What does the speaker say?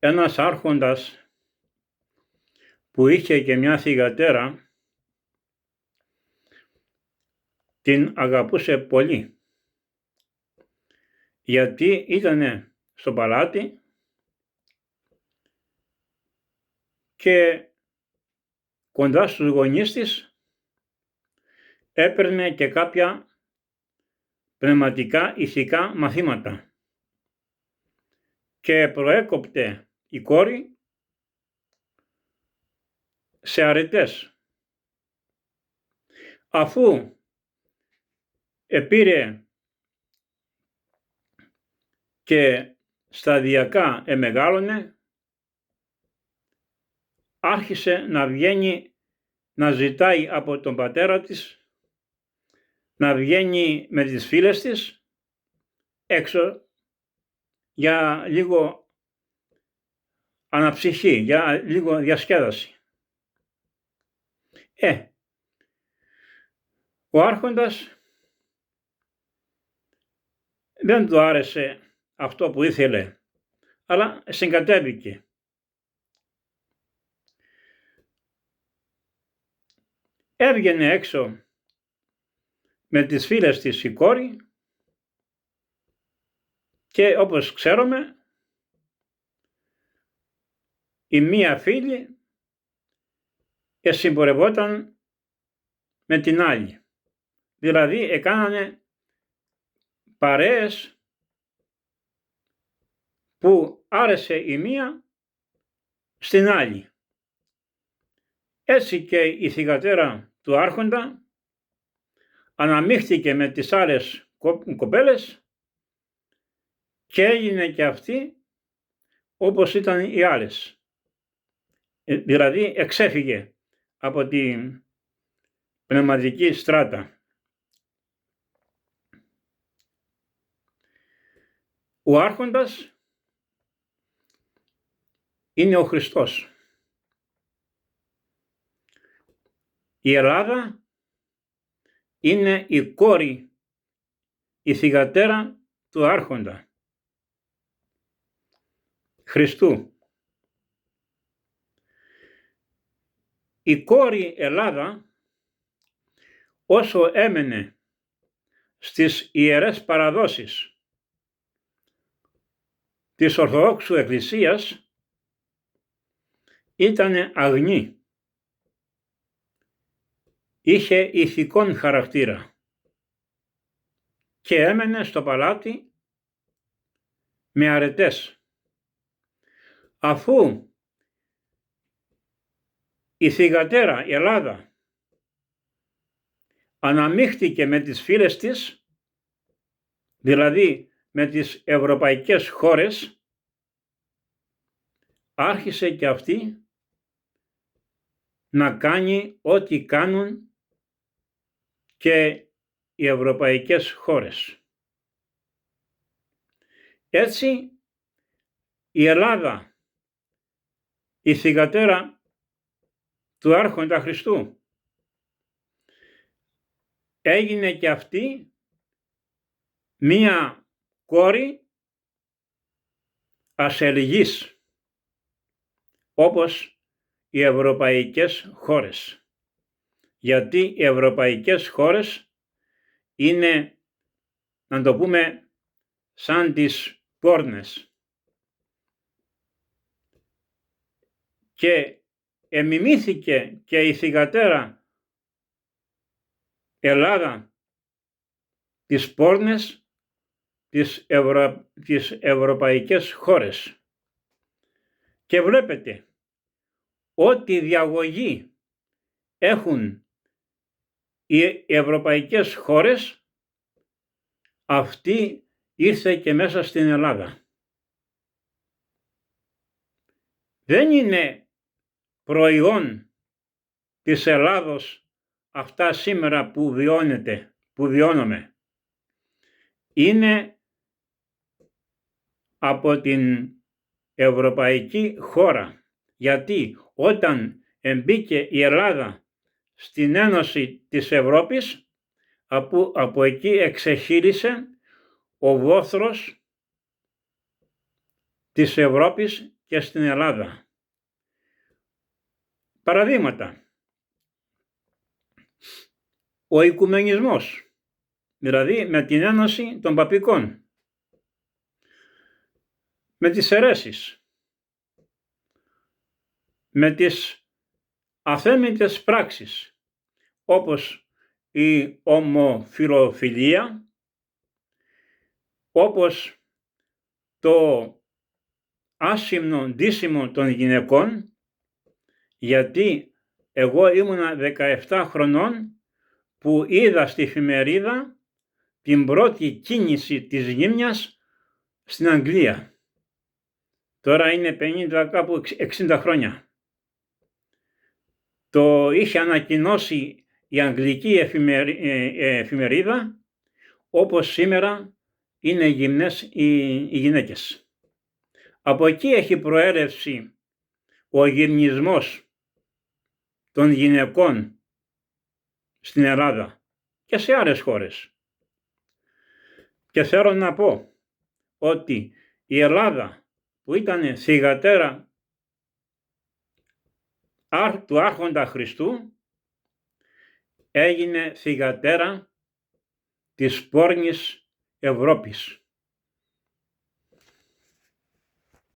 ένας άρχοντας που είχε και μια θυγατέρα, την αγαπούσε πολύ, γιατί ήτανε στο παλάτι και κοντά στους γονείς της έπαιρνε και κάποια πνευματικά ηθικά μαθήματα και προέκοπτε η κόρη σε αρετές. Αφού επήρε και σταδιακά εμεγάλωνε, άρχισε να βγαίνει να ζητάει από τον πατέρα της, να βγαίνει με τις φίλες της έξω για λίγο αναψυχή, για λίγο διασκέδαση. Ο άρχοντας δεν του άρεσε αυτό που ήθελε, αλλά συγκατέβηκε. Έβγαινε έξω με τις φίλες της η κόρη και όπως ξέρουμε η μία φίλη συμπορευόταν με την άλλη. Δηλαδή έκανανε παρέες που άρεσε η μία στην άλλη. Έτσι και η θυγατέρα του άρχοντα αναμίχθηκε με τις άλλες κοπέλες και έγινε και αυτή όπως ήταν οι άλλες. Δηλαδή εξέφυγε από την πνευματική στράτα. Ο άρχοντας είναι ο Χριστός. Η Ελλάδα είναι η κόρη, η θυγατέρα του άρχοντα Χριστού. Η κόρη Ελλάδα, όσο έμενε στις ιερές παραδόσεις της Ορθοδόξου Εκκλησίας, ήτανε αγνή. Είχε ηθικόν χαρακτήρα και έμενε στο παλάτι με αρετές. Αφού η θυγατέρα η Ελλάδα αναμίχθηκε με τις φίλες της, δηλαδή με τις ευρωπαϊκές χώρες, άρχισε και αυτή να κάνει ό,τι κάνουν και οι ευρωπαϊκές χώρες. Έτσι η Ελλάδα, η θυγατέρα του άρχοντα Χριστού, έγινε και αυτή μία κόρη ασελγής, όπως οι ευρωπαϊκές χώρες. Γιατί οι ευρωπαϊκές χώρες είναι, να το πούμε, σαν τις πόρνες. Και εμιμήθηκε και η θυγατέρα Ελλάδα τις πόρνες τις ευρωπαϊκές χώρες. Και βλέπετε ό,τι διαγωγή έχουν οι ευρωπαϊκές χώρες, αυτή ήρθε και μέσα στην Ελλάδα. Δεν είναι προϊόν της Ελλάδος αυτά σήμερα που βιώνουμε. Είναι από την ευρωπαϊκή χώρα. Γιατί όταν εμπήκε η Ελλάδα στην Ένωση της Ευρώπης, από εκεί εξεχείρισε ο βόθρος της Ευρώπης και στην Ελλάδα. Παραδείγματα. Ο οικουμενισμός, δηλαδή με την ένωση των παπικών, με τις αιρέσεις, με τις αθέμητες πράξεις, όπως η ομοφιλοφιλία, όπως το άσημνο ντύσιμο των γυναικών, γιατί εγώ ήμουνα 17 χρονών που είδα στη εφημερίδα την πρώτη κίνηση της γύμνιας στην Αγγλία. Τώρα είναι 50 κάπου 60 χρόνια. Το είχε ανακοινώσει η αγγλική εφημερίδα, όπως σήμερα είναι γυμνές οι γυναίκες. Από εκεί έχει προέλευση ο γυμνισμός των γυναικών στην Ελλάδα και σε άλλες χώρες. Και θέλω να πω ότι η Ελλάδα, που ήταν θυγατέρα του Άρχοντα Χριστού, έγινε θυγατέρα της πόρνης Ευρώπης.